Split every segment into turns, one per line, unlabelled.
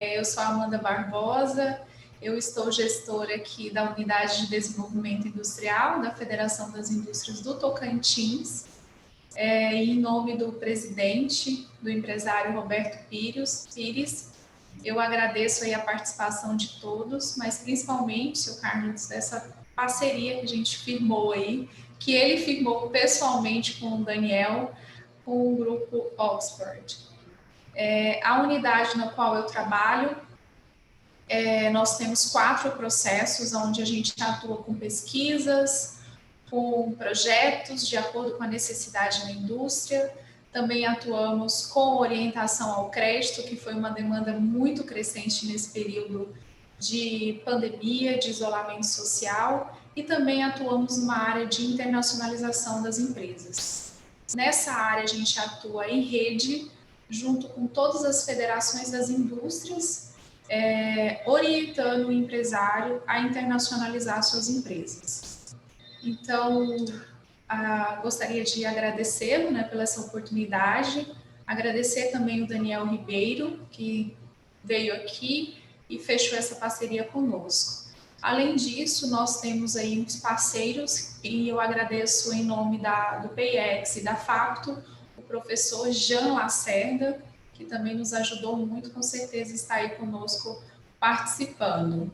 Eu sou a Amanda Barbosa, eu estou gestora aqui da Unidade de Desenvolvimento Industrial da Federação das Indústrias do Tocantins, em nome do presidente, do empresário Roberto Pires, eu agradeço aí a participação de todos, mas principalmente, seu Carlos, dessa parceria que a gente firmou aí, que ele firmou pessoalmente com o Daniel, com o grupo Oxford. A unidade na qual eu trabalho, nós temos 4 processos onde a gente atua com pesquisas, com projetos de acordo com a necessidade da indústria. Também atuamos com orientação ao crédito, que foi uma demanda muito crescente nesse período de pandemia, de isolamento social, e também atuamos numa área de internacionalização das empresas. Nessa área a gente atua em rede, junto com todas as federações das indústrias, orientando o empresário a internacionalizar suas empresas. Então, gostaria de agradecê-lo, né, pela essa oportunidade, agradecer também o Daniel Ribeiro, que veio aqui e fechou essa parceria conosco. Além disso, nós temos aí uns parceiros, e eu agradeço em nome do PIEX e da Facto, o professor Jean Lacerda, que também nos ajudou muito, com certeza está aí conosco participando.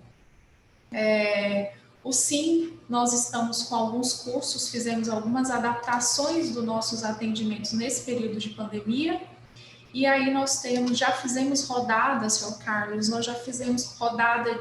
O SIM, nós estamos com alguns cursos, fizemos algumas adaptações dos nossos atendimentos nesse período de pandemia, e aí nós já fizemos rodada, senhor Carlos, nós já fizemos rodada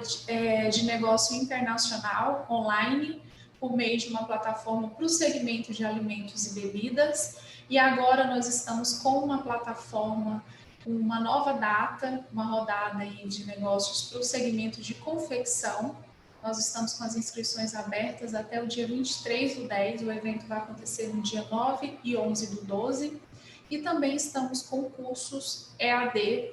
de negócio internacional, online, por meio de uma plataforma para o segmento de alimentos e bebidas, e agora nós estamos com uma plataforma, uma nova data, uma rodada aí de negócios para o segmento de confecção. Nós estamos com as inscrições abertas até o dia 23/10, o evento vai acontecer no dia 9 e 11/12, e também estamos com cursos EAD,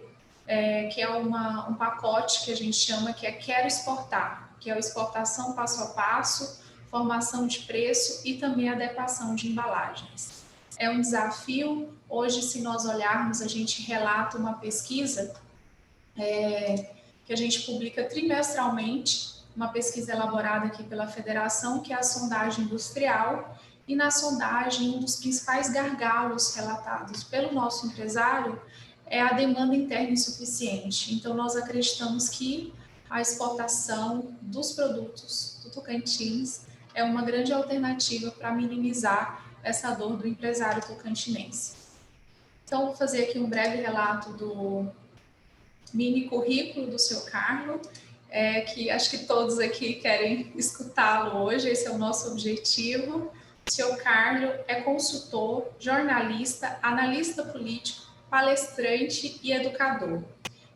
que é um pacote que a gente chama que é Quero Exportar, que é a exportação passo a passo, formação de preço e também adequação de embalagens. É um desafio. Hoje, se nós olharmos, a gente relata uma pesquisa que a gente publica trimestralmente, uma pesquisa elaborada aqui pela Federação, que é a sondagem industrial, e na sondagem, um dos principais gargalos relatados pelo nosso empresário é a demanda interna insuficiente. Então, nós acreditamos que a exportação dos produtos do Tocantins é uma grande alternativa para minimizar essa dor do empresário tocantinense. Então, vou fazer aqui um breve relato do mini currículo do seu Carlos, que acho que todos aqui querem escutá-lo hoje, esse é o nosso objetivo. O seu Carlos é consultor, jornalista, analista político, palestrante e educador,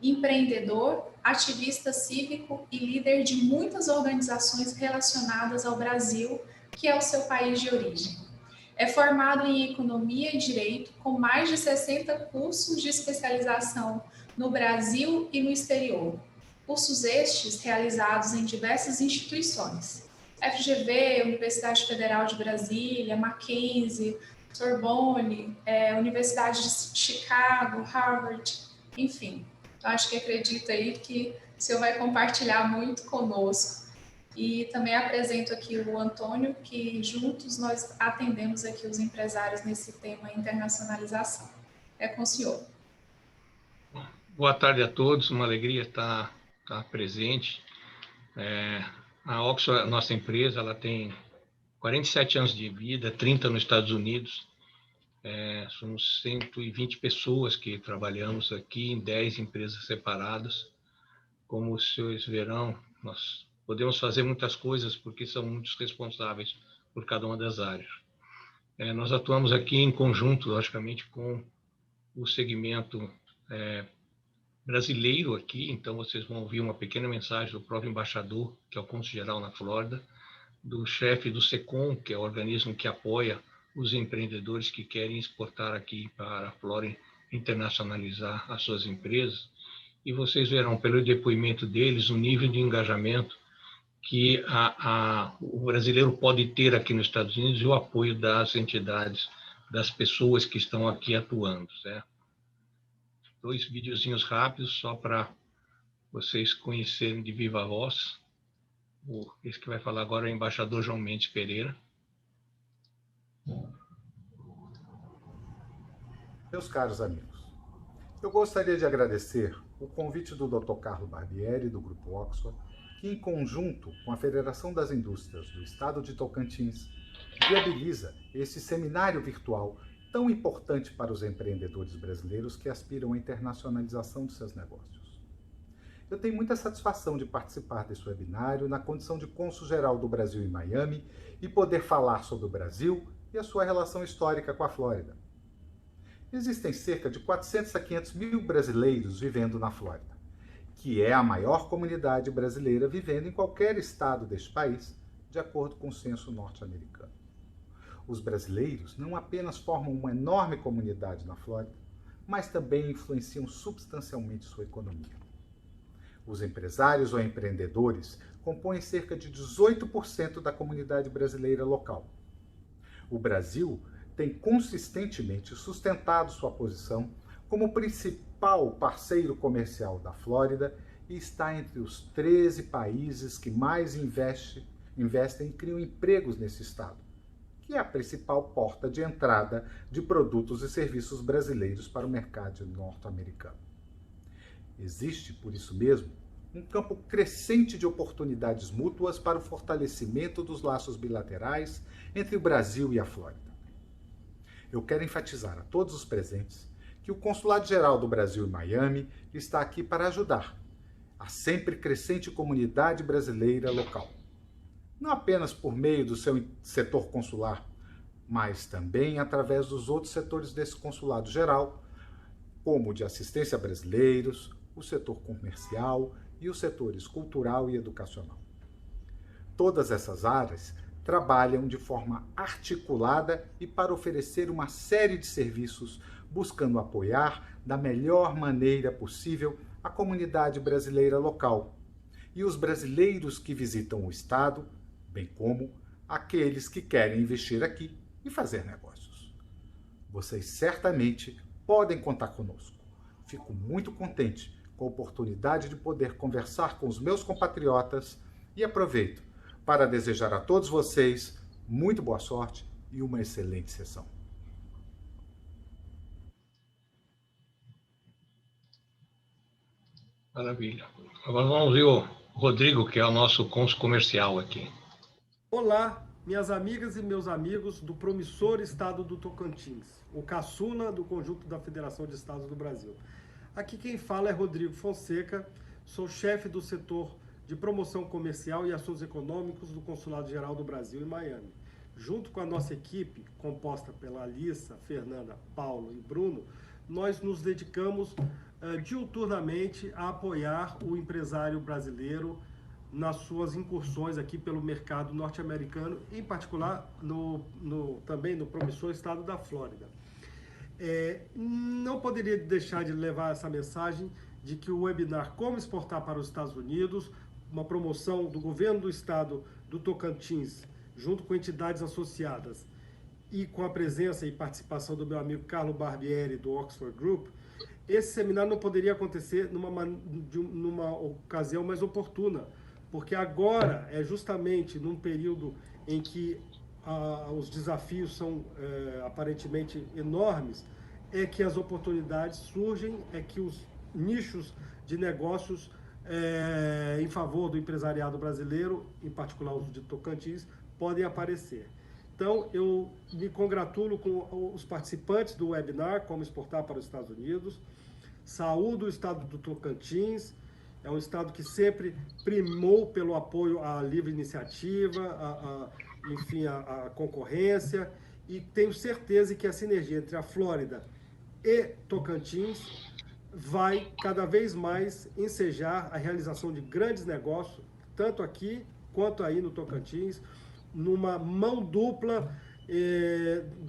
empreendedor, ativista cívico e líder de muitas organizações relacionadas ao Brasil, que é o seu país de origem. É formado em Economia e Direito, com mais de 60 cursos de especialização no Brasil e no exterior. Cursos estes realizados em diversas instituições: FGV, Universidade Federal de Brasília, Mackenzie, Sorbonne, Universidade de Chicago, Harvard, enfim. Eu acho que acredito aí que o senhor vai compartilhar muito conosco. E também apresento aqui o Antônio, que juntos nós atendemos aqui os empresários nesse tema internacionalização. É com o senhor.
Boa tarde a todos, uma alegria estar presente. A Oxford, nossa empresa, ela tem 47 anos de vida, 30 nos Estados Unidos. Somos 120 pessoas que trabalhamos aqui em 10 empresas separadas. Como os senhores verão, nós podemos fazer muitas coisas porque são muitos responsáveis por cada uma das áreas. Nós atuamos aqui em conjunto, logicamente, com o segmento brasileiro aqui, então vocês vão ouvir uma pequena mensagem do próprio embaixador, que é o cônsul-geral na Flórida, do chefe do SECOM, que é o organismo que apoia os empreendedores que querem exportar aqui para a Flórida, internacionalizar as suas empresas, e vocês verão pelo depoimento deles o nível de engajamento que o brasileiro pode ter aqui nos Estados Unidos e o apoio das entidades, das pessoas que estão aqui atuando, certo? 2 videozinhos rápidos só para vocês conhecerem de viva voz. Esse que vai falar agora é o embaixador João Mendes Pereira.
Meus caros amigos, eu gostaria de agradecer o convite do Dr. Carlo Barbieri, do Grupo Oxford, que, em conjunto com a Federação das Indústrias do Estado de Tocantins, viabiliza esse seminário virtual tão importante para os empreendedores brasileiros que aspiram à internacionalização de seus negócios. Eu tenho muita satisfação de participar desse webinário na condição de cônsul-geral do Brasil em Miami e poder falar sobre o Brasil e a sua relação histórica com a Flórida. Existem cerca de 400 a 500 mil brasileiros vivendo na Flórida, que é a maior comunidade brasileira vivendo em qualquer estado deste país, de acordo com o censo norte-americano. Os brasileiros não apenas formam uma enorme comunidade na Flórida, mas também influenciam substancialmente sua economia. Os empresários ou empreendedores compõem cerca de 18% da comunidade brasileira local. O Brasil tem consistentemente sustentado sua posição como principal parceiro comercial da Flórida e está entre os 13 países que mais investem e criam empregos nesse estado, que é a principal porta de entrada de produtos e serviços brasileiros para o mercado norte-americano. Existe, por isso mesmo, um campo crescente de oportunidades mútuas para o fortalecimento dos laços bilaterais entre o Brasil e a Flórida. Eu quero enfatizar a todos os presentes que o Consulado-Geral do Brasil em Miami está aqui para ajudar a sempre crescente comunidade brasileira local. Não apenas por meio do seu setor consular, mas também através dos outros setores desse Consulado-Geral, como o de assistência a brasileiros, o setor comercial e os setores cultural e educacional. Todas essas áreas trabalham de forma articulada e para oferecer uma série de serviços buscando apoiar da melhor maneira possível a comunidade brasileira local e os brasileiros que visitam o estado, bem como aqueles que querem investir aqui e fazer negócios. Vocês certamente podem contar conosco. Fico muito contente com a oportunidade de poder conversar com os meus compatriotas e aproveito para desejar a todos vocês muito boa sorte e uma excelente sessão.
Maravilha. Agora vamos ver o Rodrigo, que é o nosso cônsul comercial aqui.
Olá, minhas amigas e meus amigos do promissor estado do Tocantins, o caçula do conjunto da Federação de Estados do Brasil. Aqui quem fala é Rodrigo Fonseca, sou chefe do setor de promoção comercial e assuntos econômicos do Consulado-Geral do Brasil em Miami. Junto com a nossa equipe, composta pela Alissa, Fernanda, Paulo e Bruno, nós nos dedicamos diuturnamente a apoiar o empresário brasileiro nas suas incursões aqui pelo mercado norte-americano, em particular também no promissor estado da Flórida. Não poderia deixar de levar essa mensagem de que o webinar Como Exportar para os Estados Unidos, uma promoção do governo do estado do Tocantins, junto com entidades associadas e com a presença e participação do meu amigo Carlo Barbieri, do Oxford Group, esse seminário não poderia acontecer numa ocasião mais oportuna, porque agora é justamente num período em que os desafios são aparentemente enormes, é que as oportunidades surgem, é que os nichos de negócios em favor do empresariado brasileiro, em particular os de Tocantins, podem aparecer. Então, eu me congratulo com os participantes do webinar Como Exportar para os Estados Unidos, saúdo o estado do Tocantins, é um estado que sempre primou pelo apoio à livre iniciativa, enfim, a concorrência, e tenho certeza que a sinergia entre a Flórida e Tocantins vai cada vez mais ensejar a realização de grandes negócios, tanto aqui quanto aí no Tocantins, numa mão dupla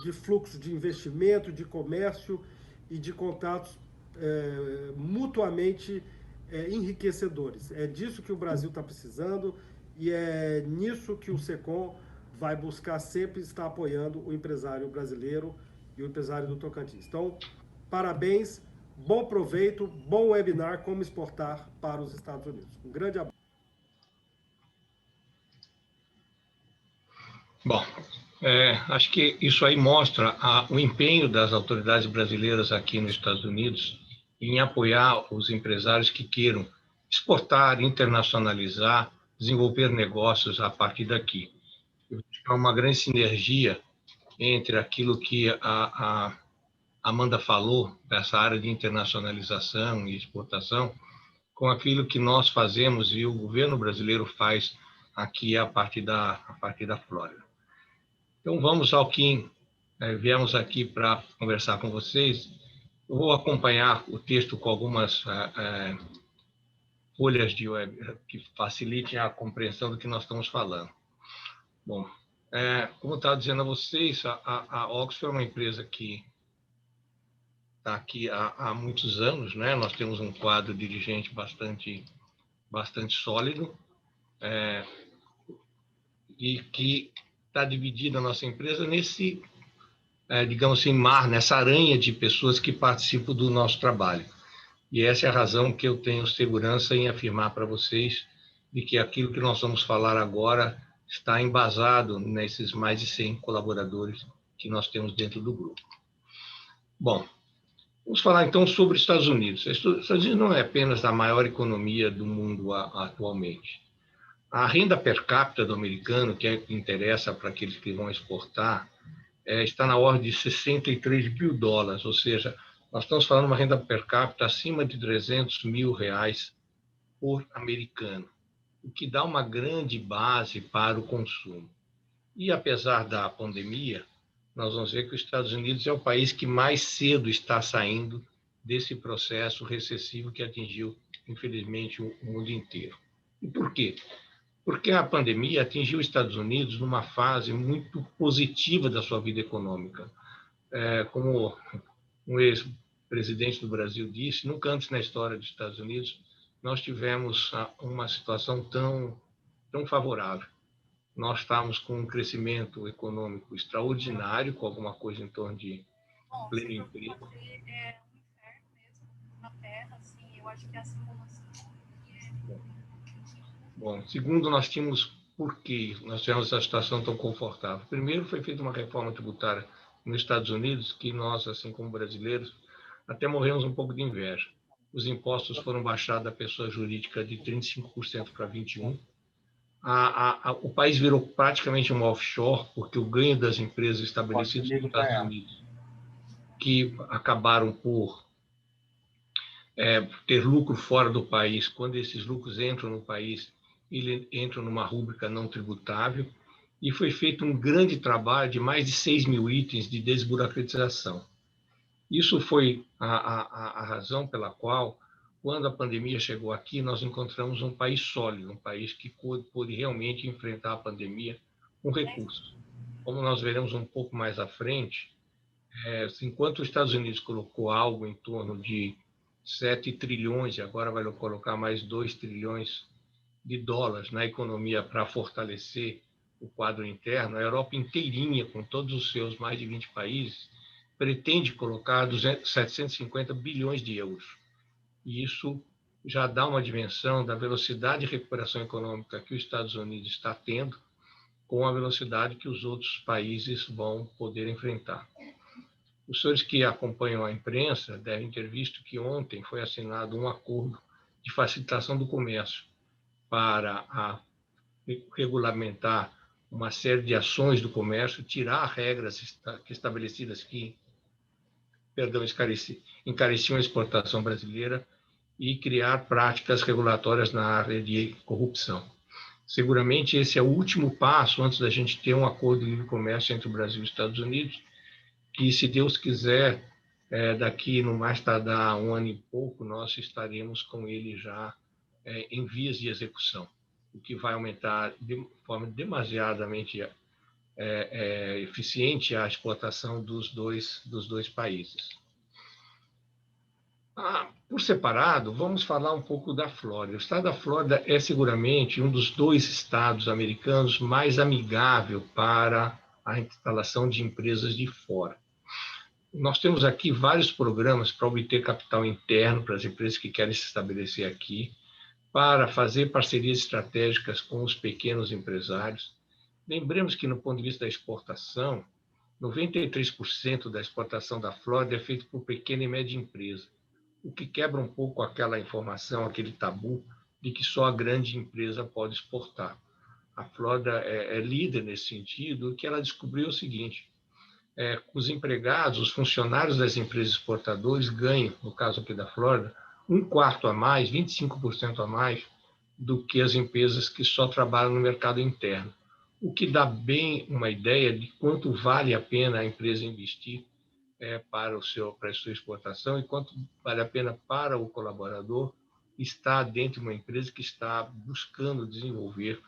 de fluxo de investimento, de comércio e de contatos mutuamente enriquecedores. É disso que o Brasil está precisando e é nisso que o SECOM vai buscar sempre estar apoiando o empresário brasileiro e o empresário do Tocantins. Então, parabéns Bom proveito, bom webinar, como exportar para os Estados Unidos. Um grande abraço.
Bom, acho que isso aí mostra o empenho das autoridades brasileiras aqui nos Estados Unidos em apoiar os empresários que queiram exportar, internacionalizar, desenvolver negócios a partir daqui. Há uma grande sinergia entre aquilo que a Amanda falou, dessa área de internacionalização e exportação, com aquilo que nós fazemos e o governo brasileiro faz aqui a partir da Flórida. Então, vamos ao que viemos aqui para conversar com vocês. Eu vou acompanhar o texto com algumas folhas de web que facilitem a compreensão do que nós estamos falando. Bom, como eu estava dizendo a vocês, a Oxford é uma empresa que está aqui há muitos anos, né? Nós temos um quadro dirigente bastante sólido, e que está dividida a nossa empresa nesse, digamos assim, mar, nessa aranha de pessoas que participam do nosso trabalho. E essa é a razão que eu tenho segurança em afirmar para vocês de que aquilo que nós vamos falar agora está embasado nesses mais de 100 colaboradores que nós temos dentro do grupo. Bom, vamos falar então sobre os Estados Unidos. Os Estados Unidos não é apenas a maior economia do mundo atualmente. A renda per capita do americano, que é que interessa para aqueles que vão exportar, está na ordem de 63 mil dólares, ou seja, nós estamos falando de uma renda per capita acima de 300 mil reais por americano, o que dá uma grande base para o consumo. E apesar da pandemia, nós vamos ver que os Estados Unidos é o país que mais cedo está saindo desse processo recessivo que atingiu, infelizmente, o mundo inteiro. E por quê? Porque a pandemia atingiu os Estados Unidos numa fase muito positiva da sua vida econômica. Como um ex-presidente do Brasil disse, nunca antes na história dos Estados Unidos nós tivemos uma situação tão favorável. Nós estávamos com um crescimento econômico extraordinário, com alguma coisa em torno de pleno emprego. É um inferno mesmo na Terra, assim, eu acho que é assim como assim. Bom, segundo, nós tínhamos por que nós tivemos essa situação tão confortável. Primeiro, foi feita uma reforma tributária nos Estados Unidos, que nós, assim como brasileiros, até morremos um pouco de inveja. Os impostos foram baixados da pessoa jurídica de 35% para 21%. O país virou praticamente um offshore, porque o ganho das empresas estabelecidas nos Estados Unidos, que acabaram por ter lucro fora do país, quando esses lucros entram no país, eles entram numa rúbrica não tributável, e foi feito um grande trabalho de mais de 6 mil itens de desburocratização. Isso foi a razão pela qual, quando a pandemia chegou aqui, nós encontramos um país sólido, um país que pôde realmente enfrentar a pandemia com recursos. Como nós veremos um pouco mais à frente, enquanto os Estados Unidos colocou algo em torno de 7 trilhões, e agora vai colocar mais 2 trilhões de dólares na economia para fortalecer o quadro interno, a Europa inteirinha, com todos os seus mais de 20 países, pretende colocar 750 bilhões de euros. E isso já dá uma dimensão da velocidade de recuperação econômica que os Estados Unidos está tendo com a velocidade que os outros países vão poder enfrentar. Os senhores que acompanham a imprensa devem ter visto que ontem foi assinado um acordo de facilitação do comércio para regulamentar uma série de ações do comércio, tirar regras estabelecidas que, encareciam a exportação brasileira e criar práticas regulatórias na área de corrupção. Seguramente esse é o último passo antes da gente ter um acordo de livre comércio entre o Brasil e os Estados Unidos, que, se Deus quiser, daqui no mais tardar um ano e pouco, nós estaremos com ele já em vias de execução, o que vai aumentar de forma demasiadamente eficiente a exportação dos dois países. Por separado, vamos falar um pouco da Flórida. O estado da Flórida é seguramente um dos 2 estados americanos mais amigável para a instalação de empresas de fora. Nós temos aqui vários programas para obter capital interno para as empresas que querem se estabelecer aqui, para fazer parcerias estratégicas com os pequenos empresários. Lembremos que, no ponto de vista da exportação, 93% da exportação da Flórida é feita por pequena e média empresa, o que quebra um pouco aquela informação, aquele tabu de que só a grande empresa pode exportar. A Flórida é líder nesse sentido, que ela descobriu o seguinte: os empregados, os funcionários das empresas exportadoras ganham, no caso aqui da Flórida, 1/4 a mais, 25% a mais do que as empresas que só trabalham no mercado interno. O que dá bem uma ideia de quanto vale a pena a empresa investir para a sua exportação e quanto vale a pena para o colaborador estar dentro de uma empresa que está buscando desenvolver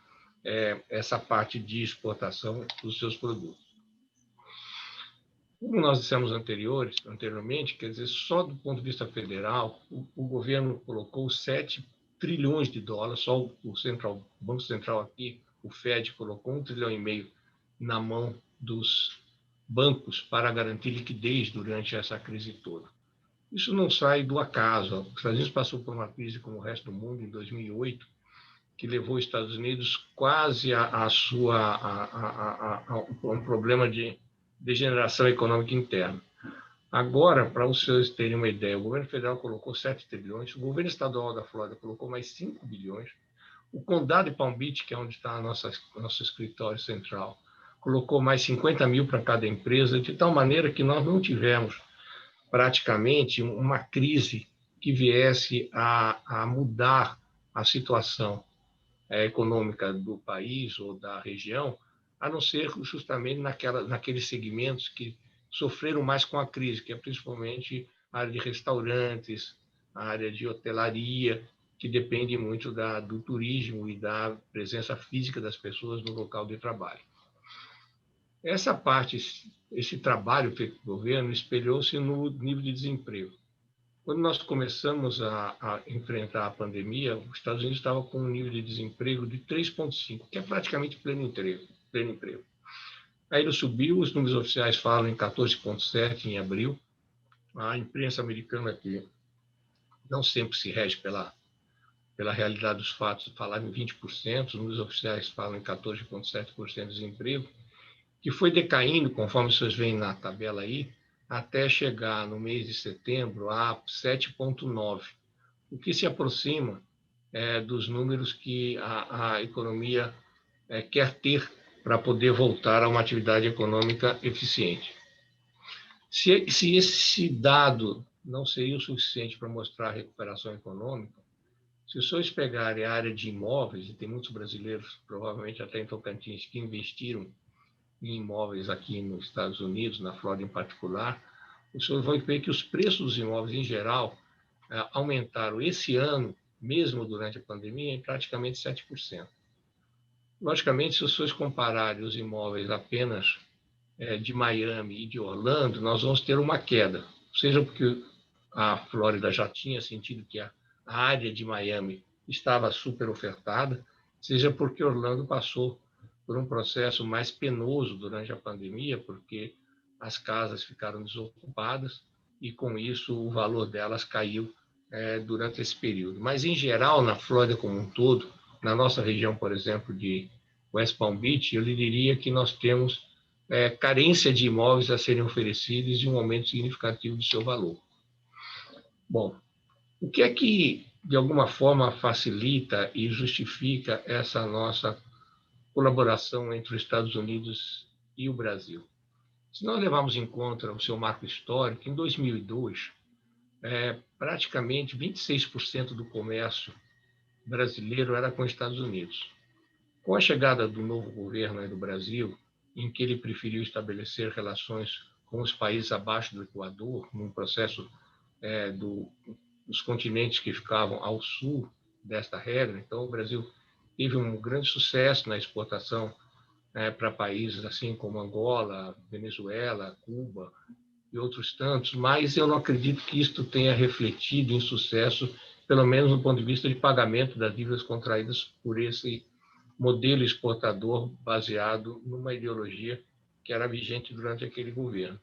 essa parte de exportação dos seus produtos. Como nós dissemos anteriormente, quer dizer, só do ponto de vista federal, o governo colocou 7 trilhões de dólares, só o Banco Central aqui, o Fed, colocou 1,5 trilhão na mão dos bancos para garantir liquidez durante essa crise toda. Isso não sai do acaso. Os Estados Unidos passou por uma crise como o resto do mundo em 2008, que levou os Estados Unidos quase a um problema de degeneração econômica interna. Agora, para vocês terem uma ideia, o governo federal colocou 7 trilhões, o governo estadual da Flórida colocou mais 5 bilhões, o condado de Palm Beach, que é onde está nosso escritório central, colocou mais 50 mil para cada empresa, de tal maneira que nós não tivemos praticamente uma crise que viesse a mudar a situação econômica do país ou da região, a não ser justamente naqueles segmentos que sofreram mais com a crise, que é principalmente a área de restaurantes, a área de hotelaria, que depende muito do turismo e da presença física das pessoas no local de trabalho. Essa parte, esse trabalho feito pelo governo, espelhou-se no nível de desemprego. Quando nós começamos a enfrentar a pandemia, os Estados Unidos estava com um nível de desemprego de 3,5, que é praticamente pleno emprego. Aí ele subiu, os números oficiais falam em 14,7 em abril. A imprensa americana, que não sempre se rege pela realidade dos fatos, falaram em 20%, os números oficiais falam em 14,7% de desemprego, que foi decaindo, conforme vocês veem na tabela aí, até chegar no mês de setembro a 7,9%, o que se aproxima dos números que a economia quer ter para poder voltar a uma atividade econômica eficiente. Se esse dado não seria o suficiente para mostrar a recuperação econômica, se os senhores pegarem a área de imóveis, e tem muitos brasileiros, provavelmente até em Tocantins, que investiram em imóveis aqui nos Estados Unidos, na Flórida em particular, os senhores vão ver que os preços dos imóveis, em geral, aumentaram esse ano, mesmo durante a pandemia, em praticamente 7%. Logicamente, se os senhores compararem os imóveis apenas de Miami e de Orlando, nós vamos ter uma queda, seja porque a Flórida já tinha sentido que a área de Miami estava super ofertada, seja porque Orlando passou por um processo mais penoso durante a pandemia, porque as casas ficaram desocupadas e, com isso, o valor delas caiu durante esse período. Mas, em geral, na Flórida como um todo, na nossa região, por exemplo, de West Palm Beach, eu lhe diria que nós temos carência de imóveis a serem oferecidos e um aumento significativo do seu valor. Bom, o que é que, de alguma forma, facilita e justifica essa nossa colaboração entre os Estados Unidos e o Brasil? Se nós levarmos em conta o seu marco histórico, em 2002, praticamente 26% do comércio brasileiro era com os Estados Unidos. Com a chegada do novo governo do Brasil, em que ele preferiu estabelecer relações com os países abaixo do Equador, num processo dos continentes que ficavam ao sul desta regra, então o Brasil teve um grande sucesso na exportação para países assim como Angola, Venezuela, Cuba e outros tantos, mas eu não acredito que isto tenha refletido em sucesso, pelo menos do ponto de vista de pagamento das dívidas contraídas por esse modelo exportador baseado numa ideologia que era vigente durante aquele governo.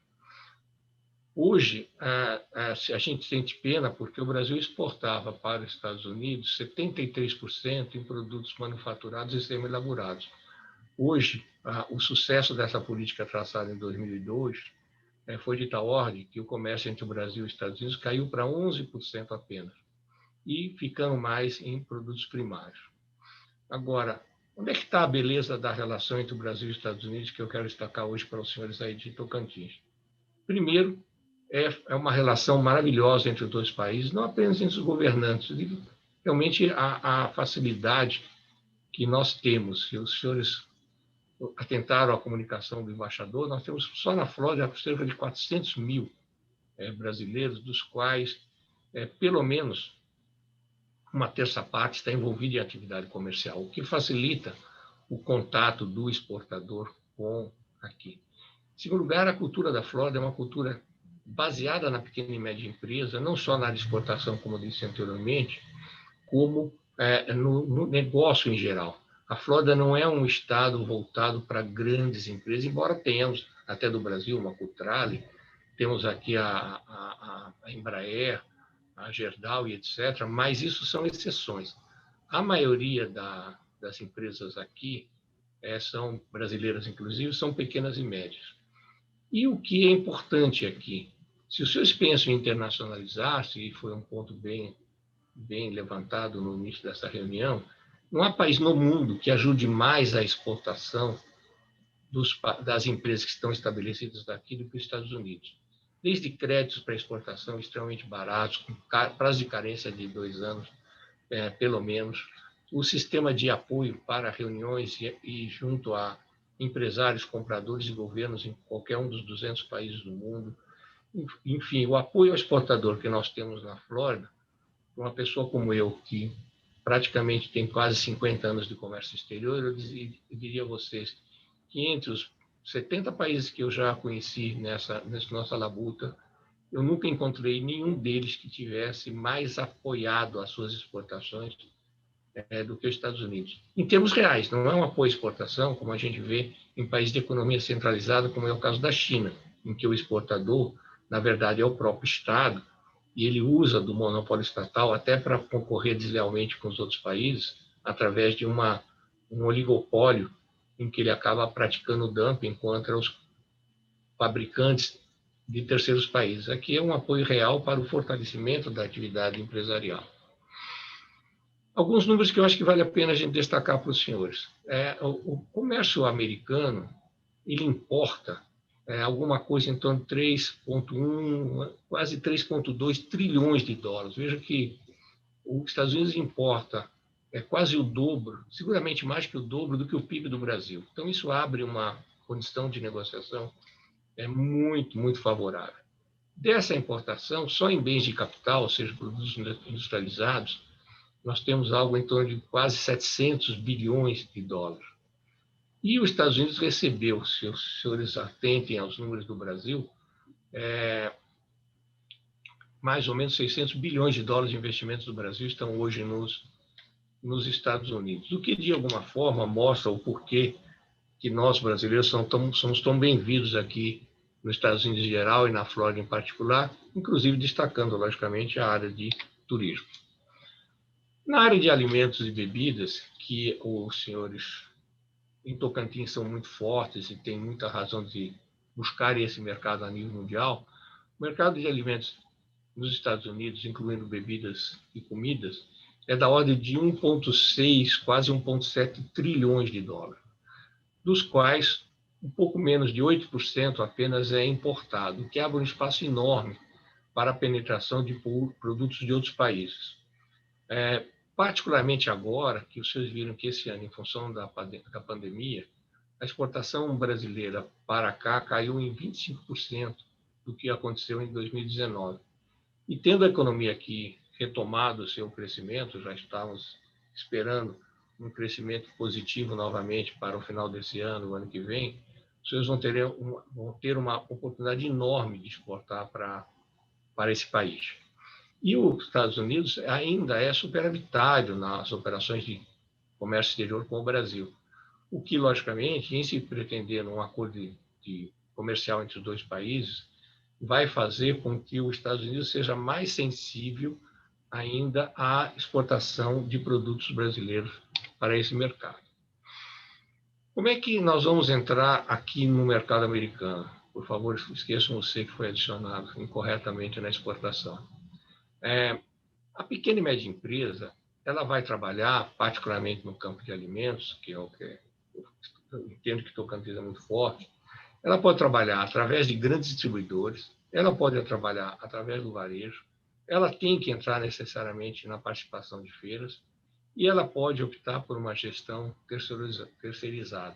Hoje, a gente sente pena porque o Brasil exportava para os Estados Unidos 73% em produtos manufaturados e semi-elaborados. Hoje, o sucesso dessa política traçada em 2002 foi de tal ordem que o comércio entre o Brasil e os Estados Unidos caiu para 11% apenas, e ficando mais em produtos primários. Agora, onde é que está a beleza da relação entre o Brasil e os Estados Unidos, que eu quero destacar hoje para os senhores aí de Tocantins? Primeiro, é uma relação maravilhosa entre os dois países, não apenas entre os governantes, realmente a facilidade que nós temos, se os senhores atentaram à comunicação do embaixador, nós temos só na Flórida cerca de 400 mil brasileiros, dos quais pelo menos uma terça parte está envolvida em atividade comercial, o que facilita o contato do exportador com aqui. Em segundo lugar, a cultura da Flórida é uma cultura baseada na pequena e média empresa, não só na exportação, como eu disse anteriormente, como no negócio em geral. A Flórida não é um estado voltado para grandes empresas, embora tenhamos, até do Brasil, uma Cutrale, temos aqui a Embraer, a Gerdau e etc., mas isso são exceções. A maioria das empresas aqui, são brasileiras inclusive, são pequenas e médias. E o que é importante aqui, se os senhores pensam em internacionalizar-se, e foi um ponto bem levantado no início dessa reunião, não há país no mundo que ajude mais a exportação das empresas que estão estabelecidas aqui do que os Estados Unidos. Desde créditos para exportação extremamente baratos, com prazo de carência de 2 anos, pelo menos, o sistema de apoio para reuniões e junto a empresários, compradores e governos em qualquer um dos 200 países do mundo. Enfim, o apoio ao exportador que nós temos na Flórida, uma pessoa como eu, que praticamente tem quase 50 anos de comércio exterior, eu diria a vocês que entre os 70 países que eu já conheci nessa nossa labuta, eu nunca encontrei nenhum deles que tivesse mais apoiado as suas exportações do que os Estados Unidos. Em termos reais, não é um apoio à exportação, como a gente vê em países de economia centralizada, como é o caso da China, em que o exportador, na verdade, é o próprio Estado, e ele usa do monopólio estatal até para concorrer deslealmente com os outros países, através de um oligopólio, em que ele acaba praticando dumping contra os fabricantes de terceiros países. Aqui é um apoio real para o fortalecimento da atividade empresarial. Alguns números que eu acho que vale a pena a gente destacar para os senhores. O comércio americano, ele importa alguma coisa em torno de 3,1, quase 3,2 trilhões de dólares. Veja que os Estados Unidos importa quase o dobro, seguramente mais que o dobro do que o PIB do Brasil. Então, isso abre uma condição de negociação muito, muito favorável. Dessa importação, só em bens de capital, ou seja, produtos industrializados, nós temos algo em torno de quase 700 bilhões de dólares. E os Estados Unidos recebeu, se os senhores atentem aos números do Brasil, mais ou menos 600 bilhões de dólares de investimentos do Brasil estão hoje nos Estados Unidos, o que, de alguma forma, mostra o porquê que nós, brasileiros, somos tão bem-vindos aqui nos Estados Unidos em geral e na Flórida em particular, inclusive destacando, logicamente, a área de turismo. Na área de alimentos e bebidas, que os senhores em Tocantins são muito fortes e têm muita razão de buscar esse mercado a nível mundial, o mercado de alimentos nos Estados Unidos, incluindo bebidas e comidas, é da ordem de 1,6, quase 1,7 trilhões de dólares, dos quais um pouco menos de 8% apenas é importado, o que abre um espaço enorme para a penetração de produtos de outros países. Particularmente agora, que vocês viram que esse ano, em função da pandemia, a exportação brasileira para cá caiu em 25% do que aconteceu em 2019. E tendo a economia aqui retomado o seu crescimento, já estávamos esperando um crescimento positivo novamente para o final desse ano, o ano que vem, vocês vão ter uma oportunidade enorme de exportar para esse país. E os Estados Unidos ainda é superavitário nas operações de comércio exterior com o Brasil, o que, logicamente, em se pretender um acordo comercial entre os dois países, vai fazer com que os Estados Unidos seja mais sensível ainda à exportação de produtos brasileiros para esse mercado. Como é que nós vamos entrar aqui no mercado americano? Por favor, esqueçam você que foi adicionado incorretamente na exportação. A pequena e média empresa, ela vai trabalhar, particularmente no campo de alimentos, que é o que eu entendo que Tocantins é muito forte. Ela pode trabalhar através de grandes distribuidores, ela pode trabalhar através do varejo, ela tem que entrar necessariamente na participação de feiras e ela pode optar por uma gestão terceirizada,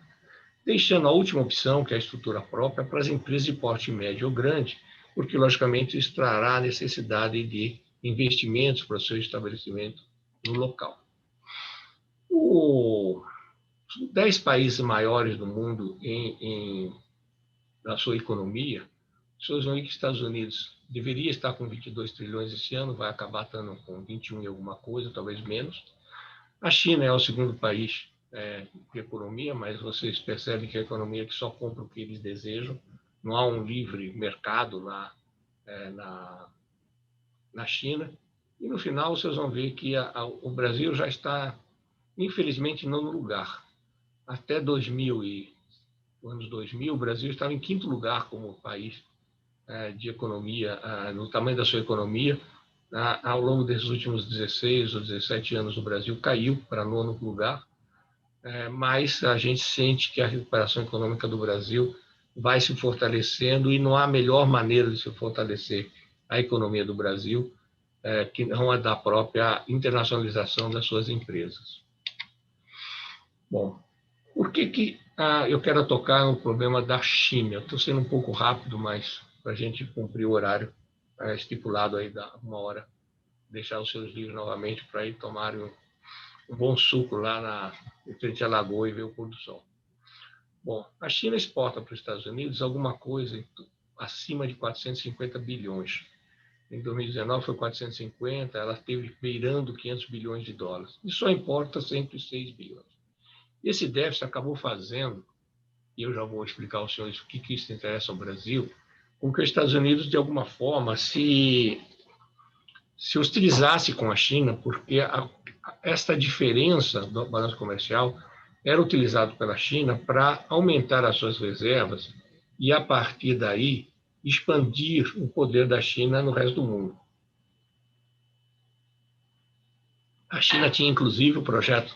deixando a última opção, que é a estrutura própria, para as empresas de porte médio ou grande, porque, logicamente, isso trará a necessidade de investimentos para o seu estabelecimento no local. Os 10 países maiores do mundo na sua economia, vocês vão ver que os Estados Unidos deveria estar com 22 trilhões esse ano, vai acabar estando com 21 e alguma coisa, talvez menos. A China é o segundo país de economia, mas vocês percebem que a economia que só compra o que eles desejam, não há um livre mercado lá na China. E no final vocês vão ver que o Brasil já está, infelizmente, em nono lugar. Até anos 2000, o Brasil estava em quinto lugar como país de economia, no tamanho da sua economia. Ao longo desses últimos 16 ou 17 anos, o Brasil caiu para nono lugar, mas a gente sente que a recuperação econômica do Brasil vai se fortalecendo e não há melhor maneira de se fortalecer a economia do Brasil que não a da própria internacionalização das suas empresas. Bom, por que eu quero tocar no problema da China? Eu estou sendo um pouco rápido, mas para a gente cumprir o horário estipulado aí da 1 hora, deixar os seus livros novamente para ir tomarem um bom suco lá em frente à lagoa e ver o pôr do sol. Bom, a China exporta para os Estados Unidos alguma coisa acima de 450 bilhões. Em 2019 foi 450, ela esteve beirando 500 bilhões de dólares. E só importa 106 bilhões. Esse déficit acabou fazendo, e eu já vou explicar aos senhores o que isso interessa ao Brasil, com que os Estados Unidos, de alguma forma, se hostilizasse com a China, porque esta diferença do balanço comercial era utilizado pela China para aumentar as suas reservas e, a partir daí, expandir o poder da China no resto do mundo. A China tinha, inclusive, o projeto,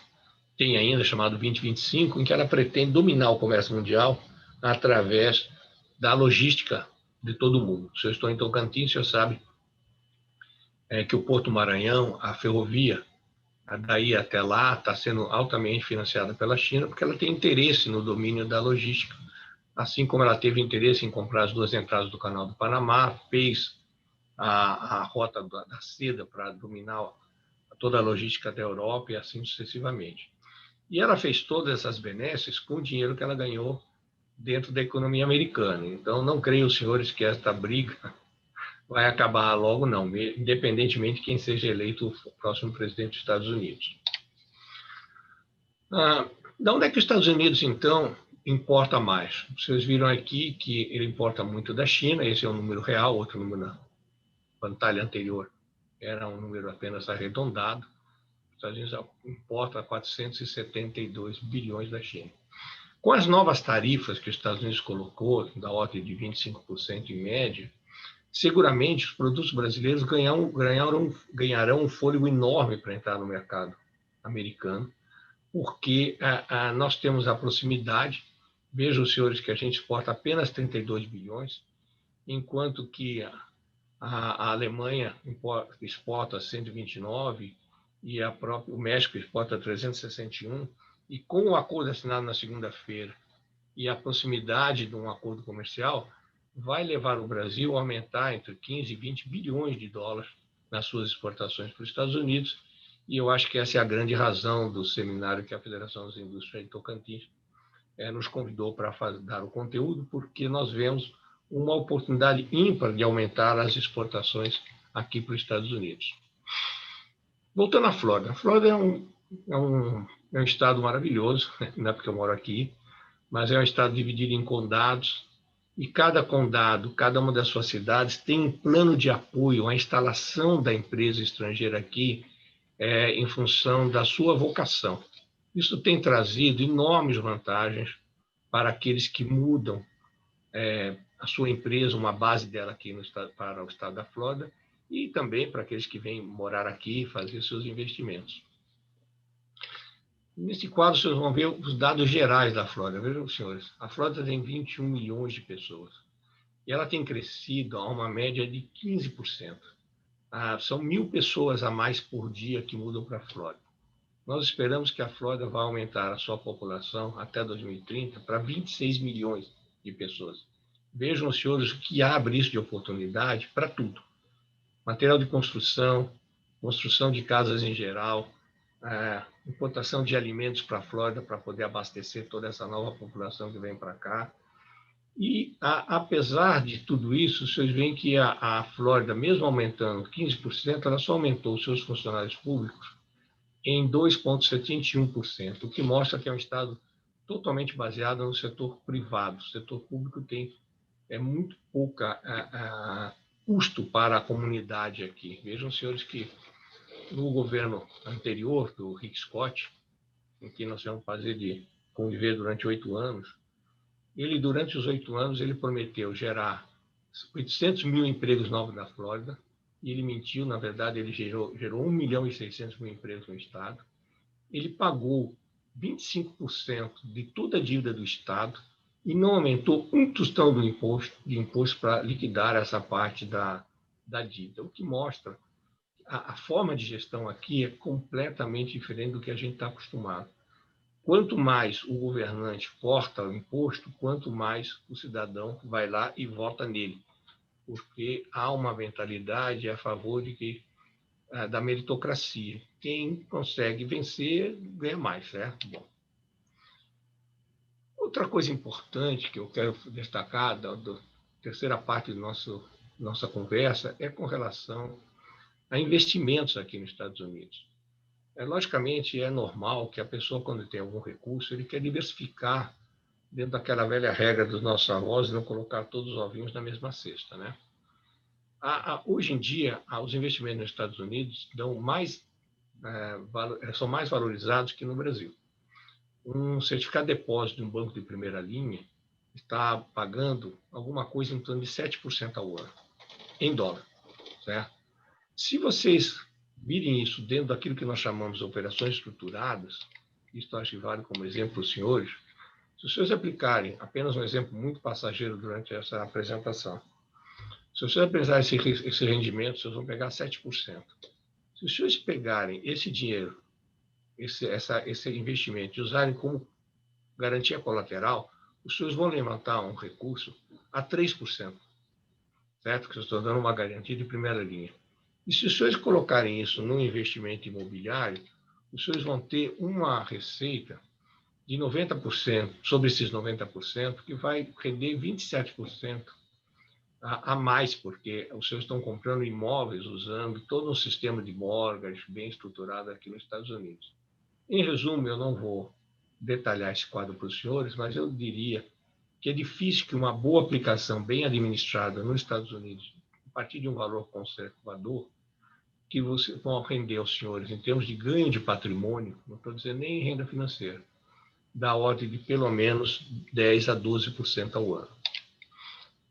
tem ainda, chamado 2025, em que ela pretende dominar o comércio mundial através da logística de todo o mundo. Se eu estou em Tocantins, você sabe que o Porto Maranhão, a ferrovia, daí até lá, está sendo altamente financiada pela China, porque ela tem interesse no domínio da logística, assim como ela teve interesse em comprar as 2 entradas do Canal do Panamá, fez a rota da seda para dominar toda a logística da Europa e assim sucessivamente. E ela fez todas essas benesses com o dinheiro que ela ganhou dentro da economia americana. Então, não creio, senhores, que esta briga vai acabar logo, não, independentemente de quem seja eleito o próximo presidente dos Estados Unidos. De onde é que os Estados Unidos, então, importa mais? Vocês viram aqui que ele importa muito da China, esse é um número real, outro número na pantalha anterior era um número apenas arredondado. Os Estados Unidos importa 472 bilhões da China. Com as novas tarifas que os Estados Unidos colocou, da ordem de 25% em média, seguramente os produtos brasileiros ganharão um fôlego enorme para entrar no mercado americano, porque nós temos a proximidade. Vejam, os senhores, que a gente exporta apenas 32 bilhões, enquanto que a Alemanha exporta 129 e o México exporta 361, e com o acordo assinado na segunda-feira e a proximidade de um acordo comercial, vai levar o Brasil a aumentar entre 15 e 20 bilhões de dólares nas suas exportações para os Estados Unidos, e eu acho que essa é a grande razão do seminário que a Federação das Indústrias de Tocantins nos convidou para dar o conteúdo, porque nós vemos uma oportunidade ímpar de aumentar as exportações aqui para os Estados Unidos. Voltando à Flórida. A Flórida é um estado maravilhoso, não é porque eu moro aqui, mas é um estado dividido em condados, e cada condado, cada uma das suas cidades tem um plano de apoio à instalação da empresa estrangeira aqui, em função da sua vocação. Isso tem trazido enormes vantagens para aqueles que mudam a sua empresa, uma base dela aqui no estado, para o estado da Flórida, e também para aqueles que vêm morar aqui e fazer seus investimentos. Nesse quadro, vocês vão ver os dados gerais da Flórida. Vejam, senhores, a Flórida tem 21 milhões de pessoas e ela tem crescido a uma média de 15%. São 1.000 pessoas a mais por dia que mudam para a Flórida. Nós esperamos que a Flórida vá aumentar a sua população até 2030 para 26 milhões de pessoas. Vejam, senhores, o que abre isso de oportunidade para tudo. Material de construção de casas em geral, importação de alimentos para a Flórida para poder abastecer toda essa nova população que vem para cá. E, apesar de tudo isso, vocês veem que a Flórida, mesmo aumentando 15%, ela só aumentou os seus funcionários públicos em 2,71%, o que mostra que é um estado totalmente baseado no setor privado. O setor público tem muito pouca custo para a comunidade aqui. Vejam, senhores, que no governo anterior, do Rick Scott, em que nós tivemos o prazer de conviver durante 8 anos, durante os 8 anos, ele prometeu gerar 800 mil empregos novos na Flórida, e ele mentiu. Na verdade, ele gerou 1.600.000 empregos no estado. Ele pagou 25% de toda a dívida do estado e não aumentou um tostão de imposto para liquidar essa parte da dívida, o que mostra a forma de gestão aqui é completamente diferente do que a gente está acostumado. Quanto mais o governante corta o imposto, quanto mais o cidadão vai lá e vota nele, porque há uma mentalidade a favor da meritocracia. Quem consegue vencer, ganha mais, certo? Bom. Outra coisa importante que eu quero destacar da terceira parte da nossa conversa é com relação a investimentos aqui nos Estados Unidos. Logicamente, é normal que a pessoa, quando tem algum recurso, ele quer diversificar dentro daquela velha regra dos nossos avós, não colocar todos os ovinhos na mesma cesta, né? Hoje em dia, os investimentos nos Estados Unidos são mais valorizados que no Brasil. Um certificado de depósito de um banco de primeira linha está pagando alguma coisa em torno de 7% ao ano, em dólar, certo? Se vocês virem isso dentro daquilo que nós chamamos de operações estruturadas, isso acho que vale como exemplo para os senhores, se os senhores aplicarem apenas um exemplo muito passageiro durante essa apresentação, se os senhores apresentarem esse rendimento, vocês vão pegar 7%. Se os senhores pegarem esse dinheiro, esse investimento, e usarem como garantia colateral, os senhores vão levantar um recurso a 3%, certo? Que eu estou dando uma garantia de primeira linha. E se os senhores colocarem isso num investimento imobiliário, os senhores vão ter uma receita de 90%, sobre esses 90%, que vai render 27% a mais, porque os senhores estão comprando imóveis usando todo um sistema de mortgage bem estruturado aqui nos Estados Unidos. Em resumo, eu não vou detalhar esse quadro para os senhores, mas eu diria que é difícil que uma boa aplicação bem administrada nos Estados Unidos, a partir de um valor conservador, que vocês vão render aos senhores em termos de ganho de patrimônio, não estou dizendo nem renda financeira, da ordem de pelo menos 10% a 12% ao ano.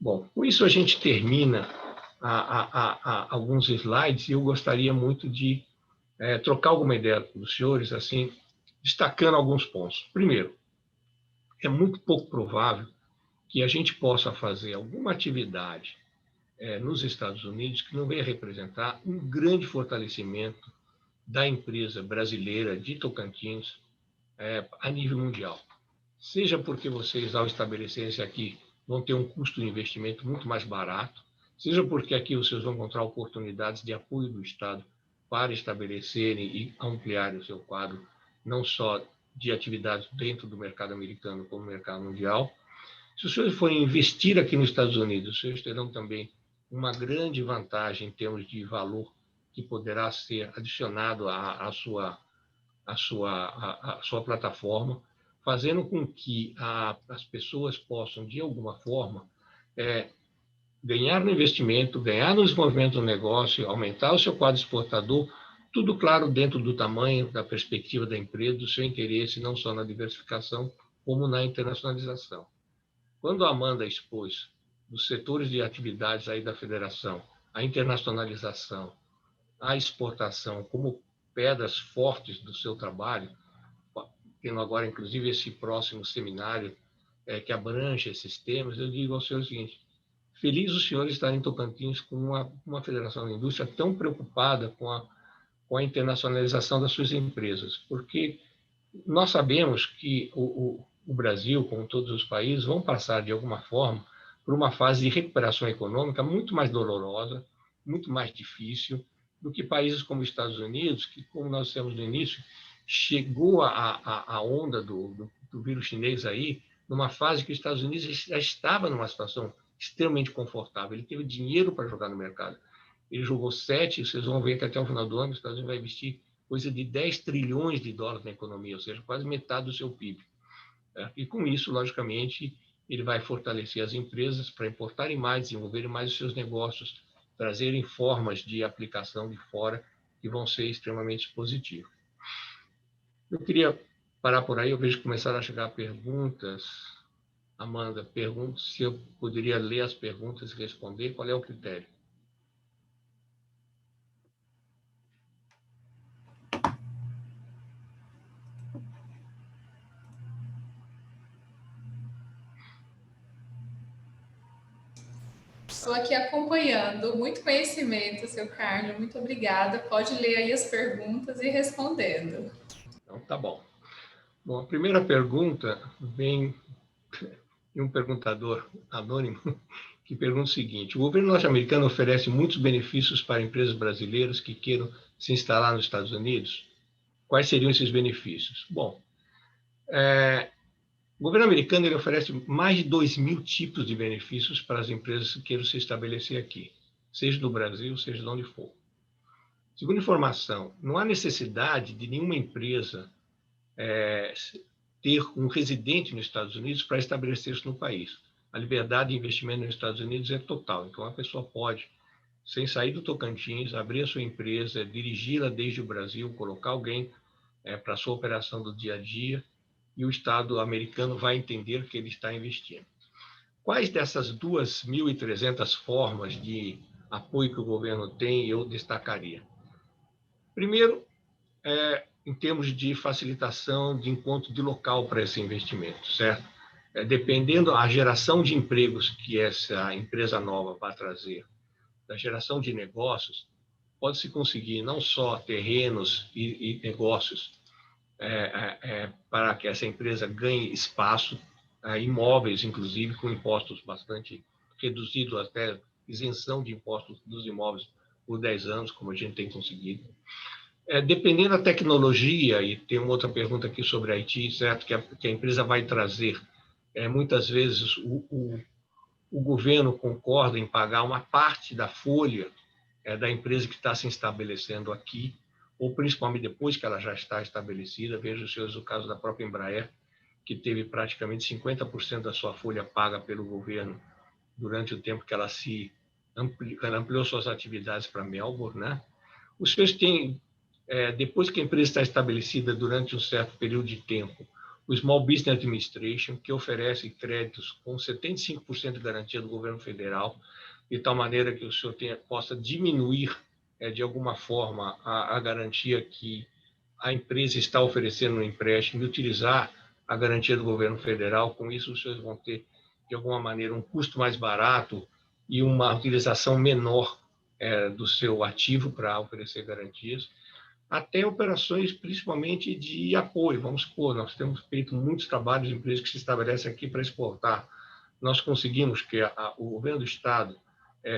Bom, com isso a gente termina alguns slides e eu gostaria muito de trocar alguma ideia com os senhores, assim, destacando alguns pontos. Primeiro, é muito pouco provável que a gente possa fazer alguma atividade nos Estados Unidos que não venha representar um grande fortalecimento da empresa brasileira de Tocantins a nível mundial. Seja porque vocês, ao estabelecerem-se aqui, vão ter um custo de investimento muito mais barato, seja porque aqui vocês vão encontrar oportunidades de apoio do Estado para estabelecerem e ampliarem o seu quadro, não só de atividades dentro do mercado americano, como no mercado mundial. Se os senhores forem investir aqui nos Estados Unidos, os senhores terão também uma grande vantagem em termos de valor que poderá ser adicionado à sua plataforma, fazendo com que as pessoas possam, de alguma forma, ganhar no investimento, ganhar no desenvolvimento do negócio, aumentar o seu quadro exportador, tudo claro dentro do tamanho, da perspectiva da empresa, do seu interesse, não só na diversificação, como na internacionalização. Quando a Amanda expôs dos setores de atividades aí da federação, a internacionalização, a exportação como pedras fortes do seu trabalho, tendo agora, inclusive, esse próximo seminário que abrange esses temas, eu digo ao senhor o seguinte: feliz o senhor estar em Tocantins com uma federação da indústria tão preocupada com a internacionalização das suas empresas, porque nós sabemos que o Brasil, como todos os países, vão passar, de alguma forma, por uma fase de recuperação econômica muito mais dolorosa, muito mais difícil do que países como os Estados Unidos, que, como nós dissemos no início, chegou a onda do vírus chinês aí, numa fase que os Estados Unidos já estava numa situação extremamente confortável. Ele teve dinheiro para jogar no mercado. Ele jogou 7, vocês vão ver que até o final do ano os Estados Unidos vai investir coisa de 10 trilhões de dólares na economia, ou seja, quase metade do seu PIB. E com isso, logicamente, ele vai fortalecer as empresas para importarem mais, desenvolverem mais os seus negócios, trazerem formas de aplicação de fora que vão ser extremamente positivas. Eu queria parar por aí, eu vejo que começaram a chegar perguntas. Amanda, pergunto se eu poderia ler as perguntas e responder, qual é o critério?
Estou aqui acompanhando, muito conhecimento, seu Carlos, muito obrigada. Pode ler aí as perguntas e respondendo.
Então, tá bom. Bom, a primeira pergunta vem de um perguntador anônimo que pergunta o seguinte: o governo norte-americano oferece muitos benefícios para empresas brasileiras que queiram se instalar nos Estados Unidos? Quais seriam esses benefícios? Bom, o governo americano ele oferece mais de 2.000 tipos de benefícios para as empresas que queiram se estabelecer aqui, seja do Brasil, seja de onde for. Segundo informação, não há necessidade de nenhuma empresa ter um residente nos Estados Unidos para estabelecer-se no país. A liberdade de investimento nos Estados Unidos é total, então a pessoa pode, sem sair do Tocantins, abrir a sua empresa, dirigi-la desde o Brasil, colocar alguém para a sua operação do dia a dia, e o Estado americano vai entender que ele está investindo. Quais dessas 2.300 formas de apoio que o governo tem eu destacaria? Primeiro, em termos de facilitação de encontro de local para esse investimento, certo? Dependendo da geração de empregos que essa empresa nova vai trazer, da geração de negócios, pode-se conseguir não só terrenos e negócios para que essa empresa ganhe espaço, imóveis, inclusive, com impostos bastante reduzidos, até isenção de impostos dos imóveis por 10 anos, como a gente tem conseguido. Dependendo da tecnologia, e tem uma outra pergunta aqui sobre a IT, certo? Que a empresa vai trazer. Muitas vezes o governo concorda em pagar uma parte da folha da empresa que está se estabelecendo aqui, ou principalmente depois que ela já está estabelecida. Veja, senhores, o caso da própria Embraer, que teve praticamente 50% da sua folha paga pelo governo durante o tempo que ela ampliou suas atividades para Melbourne, né? Os senhores têm, depois que a empresa está estabelecida durante um certo período de tempo, o Small Business Administration, que oferece créditos com 75% de garantia do governo federal, de tal maneira que o senhor possa diminuir, de alguma forma, a garantia que a empresa está oferecendo no empréstimo e utilizar a garantia do governo federal. Com isso, os senhores vão ter, de alguma maneira, um custo mais barato e uma utilização menor do seu ativo para oferecer garantias, até operações principalmente de apoio. Vamos supor, nós temos feito muitos trabalhos de empresas que se estabelecem aqui para exportar. Nós conseguimos que o governo do Estado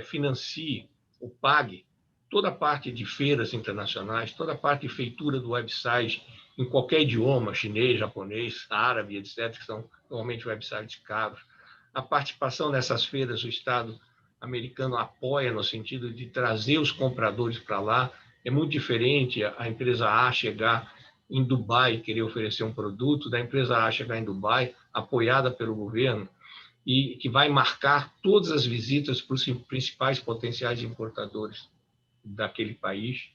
financie ou pague toda a parte de feiras internacionais, toda a parte de feitura do website em qualquer idioma, chinês, japonês, árabe, etc., que são normalmente websites caros. A participação nessas feiras, o Estado americano apoia no sentido de trazer os compradores para lá. É muito diferente a empresa A chegar em Dubai e querer oferecer um produto, da empresa A chegar em Dubai, apoiada pelo governo, e que vai marcar todas as visitas para os principais potenciais importadores daquele país.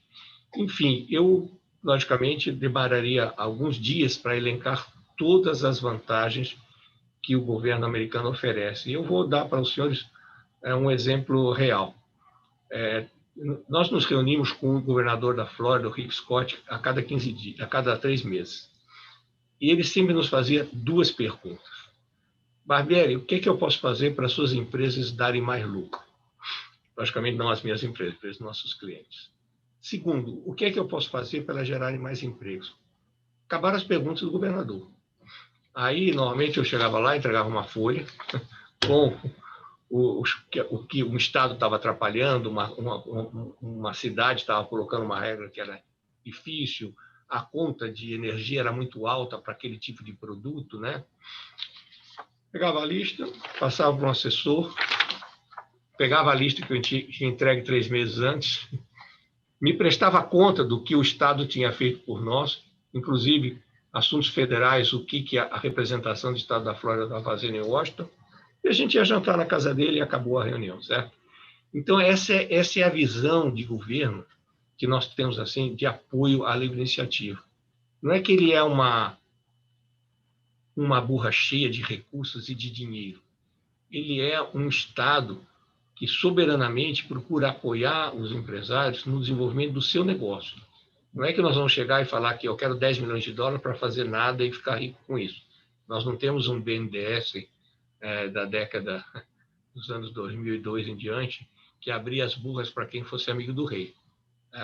Enfim, eu, logicamente, demораria alguns dias para elencar todas as vantagens que o governo americano oferece. E eu vou dar para os senhores um exemplo real. Nós nos reunimos com o governador da Flórida, o Rick Scott, a cada 15 dias, a cada 3 meses. E ele sempre nos fazia 2 perguntas. Barbieri, o que é que eu posso fazer para as suas empresas darem mais lucro? Logicamente, não as minhas empresas, os nossos clientes. Segundo, o que é que eu posso fazer para elas gerarem mais empregos? Acabaram as perguntas do governador. Aí, normalmente, eu chegava lá, entregava uma folha com o que um estado estava atrapalhando, uma cidade estava colocando uma regra que era difícil, a conta de energia era muito alta para aquele tipo de produto, né? Pegava a lista, passava para um assessor, pegava a lista que eu tinha entregue 3 meses antes, me prestava conta do que o Estado tinha feito por nós, inclusive assuntos federais, o que a representação do Estado da Flórida estava fazendo em Washington, e a gente ia jantar na casa dele e acabou a reunião, certo? Então, essa é a visão de governo que nós temos, assim, de apoio à livre iniciativa. Não é que ele é uma burra cheia de recursos e de dinheiro. Ele é um Estado que soberanamente procura apoiar os empresários no desenvolvimento do seu negócio. Não é que nós vamos chegar e falar que eu quero 10 milhões de dólares para fazer nada e ficar rico com isso. Nós não temos um BNDES da década dos anos 2002 em diante que abria as burras para quem fosse amigo do rei.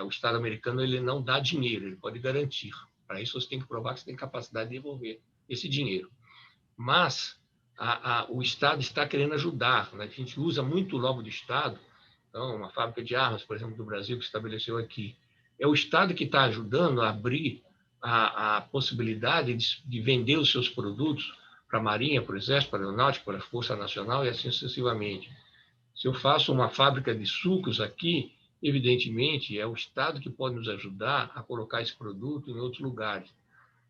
O Estado americano ele não dá dinheiro, ele pode garantir. Para isso, você tem que provar que você tem capacidade de devolver esse dinheiro. Mas o Estado está querendo ajudar. Né? A gente usa muito o lobby do Estado. Então, uma fábrica de armas, por exemplo, do Brasil, que estabeleceu aqui. É o Estado que está ajudando a abrir a possibilidade de vender os seus produtos para a Marinha, para o Exército, para a Aeronáutica, para a Força Nacional e assim sucessivamente. Se eu faço uma fábrica de sucos aqui, evidentemente, é o Estado que pode nos ajudar a colocar esse produto em outros lugares.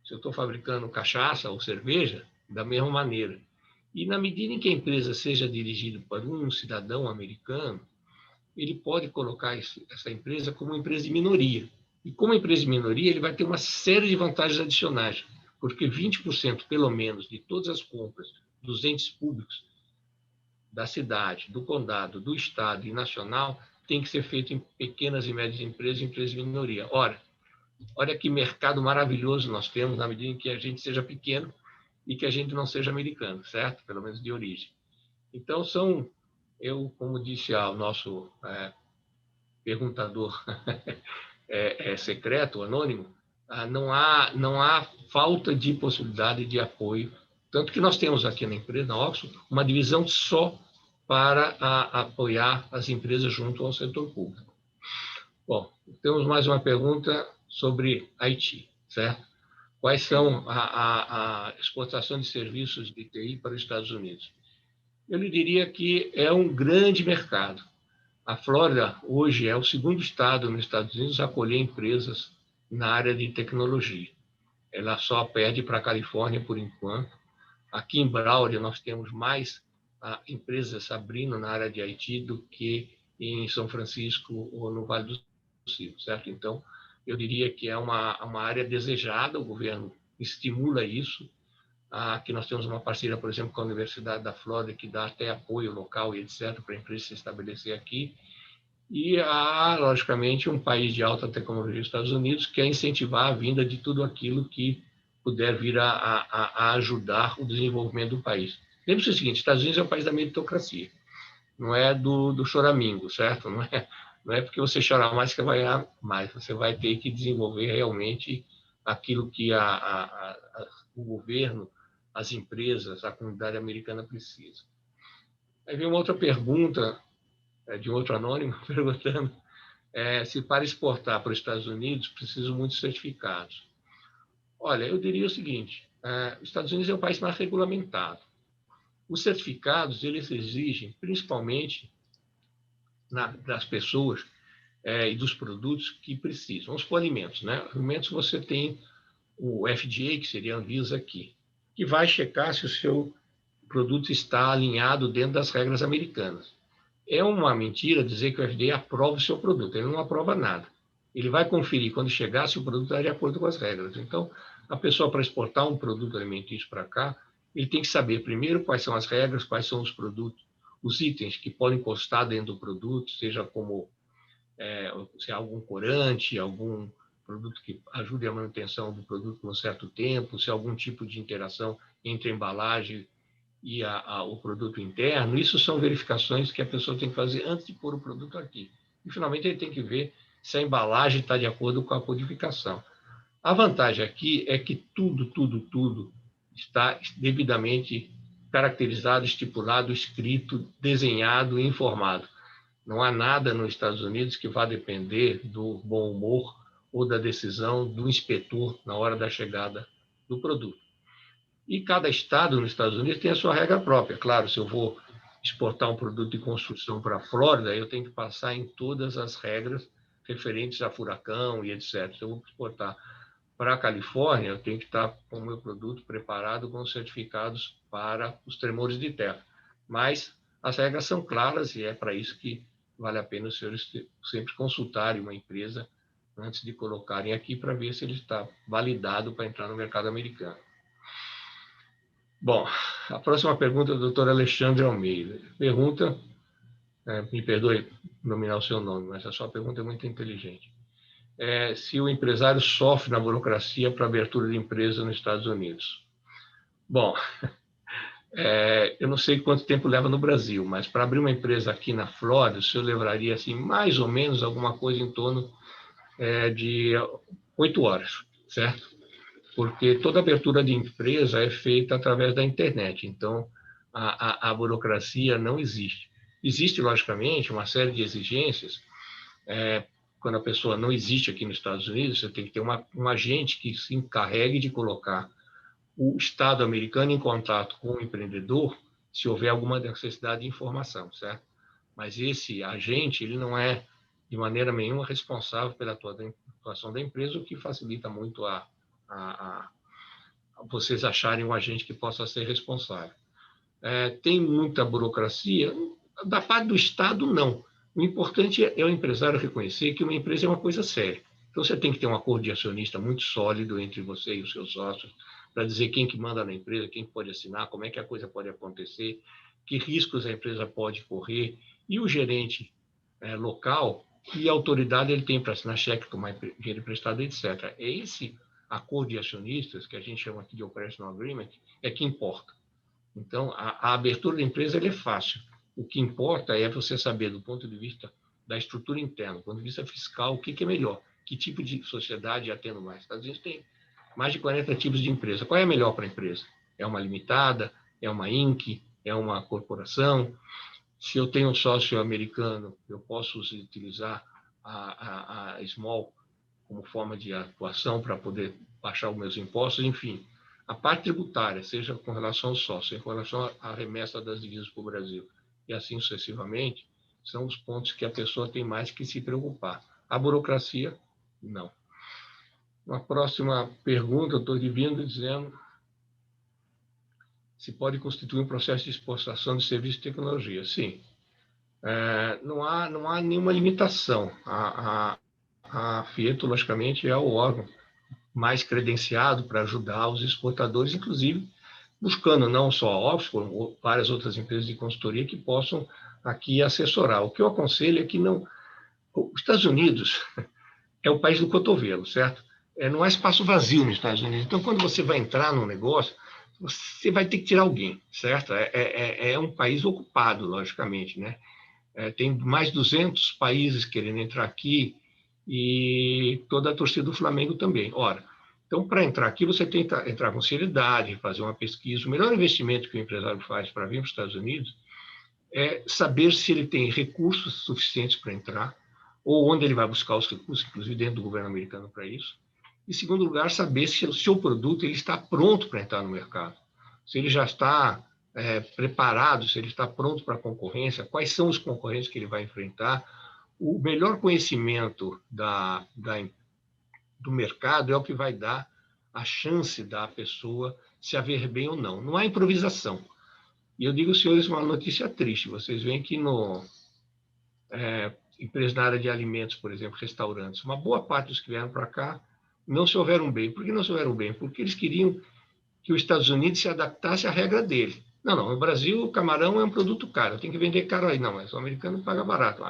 Se eu estou fabricando cachaça ou cerveja, da mesma maneira. E na medida em que a empresa seja dirigida por um cidadão americano, ele pode colocar essa empresa como uma empresa de minoria. E como empresa de minoria, ele vai ter uma série de vantagens adicionais, porque 20% pelo menos de todas as compras dos entes públicos da cidade, do condado, do estado e nacional tem que ser feito em pequenas e médias empresas de minoria. Ora, olha que mercado maravilhoso nós temos na medida em que a gente seja pequeno e que a gente não seja americano, certo? Pelo menos de origem. Então, eu, como disse ao nosso perguntador secreto, anônimo, não há falta de possibilidade de apoio, tanto que nós temos aqui na empresa, na Oxford, uma divisão só para apoiar as empresas junto ao setor público. Bom, temos mais uma pergunta sobre Haiti, certo? Quais são a exportação de serviços de TI para os Estados Unidos? Eu lhe diria que é um grande mercado. A Flórida, hoje, é o segundo estado nos Estados Unidos a acolher empresas na área de tecnologia. Ela só perde para a Califórnia, por enquanto. Aqui em Broward, nós temos mais empresas abrindo na área de IT do que em São Francisco ou no Vale do Silício, certo? Então, eu diria que é uma área desejada, o governo estimula isso. Aqui nós temos uma parceria, por exemplo, com a Universidade da Flórida, que dá até apoio local e etc., para a empresa se estabelecer aqui. E há, logicamente, um país de alta tecnologia, os Estados Unidos, que quer incentivar a vinda de tudo aquilo que puder vir a ajudar o desenvolvimento do país. Lembre-se o seguinte, os Estados Unidos é um país da meritocracia, não é do choramingo, certo? Não é porque você chorar mais que vai ganhar mais, você vai ter que desenvolver realmente aquilo que o governo, as empresas, a comunidade americana precisa. Aí vem uma outra pergunta de um outro anônimo perguntando se para exportar para os Estados Unidos precisam muitos certificados. Olha, eu diria o seguinte, os Estados Unidos é o país mais regulamentado. Os certificados, eles exigem, principalmente das pessoas e dos produtos que precisam. Os alimentos, né? Alimentos você tem o FDA, que seria a Anvisa aqui, que vai checar se o seu produto está alinhado dentro das regras americanas. É uma mentira dizer que o FDA aprova o seu produto. Ele não aprova nada. Ele vai conferir quando chegar se o produto está de acordo com as regras. Então, a pessoa, para exportar um produto alimentício para cá, ele tem que saber primeiro quais são as regras, quais são os produtos, os itens que podem constar dentro do produto, seja como se há algum corante, algum produto que ajude a manutenção do produto por um certo tempo, se há algum tipo de interação entre a embalagem e o produto interno. Isso são verificações que a pessoa tem que fazer antes de pôr o produto aqui. E, finalmente, ele tem que ver se a embalagem está de acordo com a codificação. A vantagem aqui é que tudo está devidamente caracterizado, estipulado, escrito, desenhado e informado. Não há nada nos Estados Unidos que vá depender do bom humor ou da decisão do inspetor na hora da chegada do produto. E cada estado nos Estados Unidos tem a sua regra própria. Claro, se eu vou exportar um produto de construção para a Flórida, eu tenho que passar em todas as regras referentes a furacão e etc. Se eu vou exportar para a Califórnia, eu tenho que estar com o meu produto preparado com certificados para os tremores de terra. Mas as regras são claras e é para isso que vale a pena os senhores sempre consultarem uma empresa antes de colocarem aqui para ver se ele está validado para entrar no mercado americano. Bom, a próxima pergunta é do Dr. Alexandre Almeida. Pergunta, me perdoe nominar o seu nome, mas a sua pergunta é muito inteligente. Se o empresário sofre na burocracia para abertura de empresa nos Estados Unidos. Bom, eu não sei quanto tempo leva no Brasil, mas para abrir uma empresa aqui na Flórida, o senhor levaria assim, mais ou menos alguma coisa em torno de 8 horas, certo? Porque toda abertura de empresa é feita através da internet, então a burocracia não existe. Existe, logicamente, uma série de exigências. Quando a pessoa não existe aqui nos Estados Unidos, você tem que ter um agente que se encarregue de colocar o Estado americano em contato com o empreendedor se houver alguma necessidade de informação, certo? Mas esse agente, ele não é, de maneira nenhuma, responsável pela atuação da empresa, o que facilita muito a vocês acharem um agente que possa ser responsável. Tem muita burocracia? Da parte do Estado, não. O importante é o empresário reconhecer que uma empresa é uma coisa séria. Então, você tem que ter um acordo de acionista muito sólido entre você e os seus sócios, para dizer quem que manda na empresa, quem pode assinar, como é que a coisa pode acontecer, que riscos a empresa pode correr, e o gerente local, que autoridade ele tem para assinar cheque, tomar dinheiro emprestado, etc. É esse acordo de acionistas, que a gente chama aqui de Operational Agreement, é que importa. Então, a abertura da empresa é fácil. O que importa é você saber, do ponto de vista da estrutura interna, do ponto de vista fiscal, o que é melhor, que tipo de sociedade atendo mais. Os Estados Unidos tem mais de 40 tipos de empresa. Qual é a melhor para a empresa? É uma limitada? É uma Inc? É uma corporação? Se eu tenho um sócio americano, eu posso utilizar a Small como forma de atuação para poder baixar os meus impostos, enfim. A parte tributária, seja com relação ao sócio, com relação à remessa das divisas para o Brasil, e assim sucessivamente, são os pontos que a pessoa tem mais que se preocupar. A burocracia, não. Uma próxima pergunta, eu estou divino dizendo se pode constituir um processo de exportação de serviços e tecnologia. Sim. Não há nenhuma limitação. A FIETO, logicamente, é o órgão mais credenciado para ajudar os exportadores, inclusive buscando não só a Oxford, ou várias outras empresas de consultoria que possam aqui assessorar. O que eu aconselho é que não... Os Estados Unidos é o país do cotovelo, certo? Não há espaço vazio nos Estados Unidos. Então, quando você vai entrar num negócio, você vai ter que tirar alguém, certo? É um país ocupado, logicamente, né? Tem mais de 200 países querendo entrar aqui e toda a torcida do Flamengo também. Ora, então, para entrar aqui, você tem que entrar com seriedade, fazer uma pesquisa. O melhor investimento que o empresário faz para vir para os Estados Unidos é saber se ele tem recursos suficientes para entrar, ou onde ele vai buscar os recursos, inclusive dentro do governo americano para isso. Em segundo lugar, saber se o seu produto ele está pronto para entrar no mercado. Se ele já está preparado, se ele está pronto para a concorrência, quais são os concorrentes que ele vai enfrentar. O melhor conhecimento do mercado é o que vai dar a chance da pessoa se haver bem ou não. Não há improvisação. E eu digo, senhores, uma notícia triste. Vocês veem que empresas na área de alimentos, por exemplo, restaurantes, uma boa parte dos que vieram para cá não se houveram bem. Por que não se houveram bem? Porque eles queriam que os Estados Unidos se adaptasse à regra dele. Não, no Brasil o camarão é um produto caro, tem que vender caro aí. Não, mas o americano paga barato.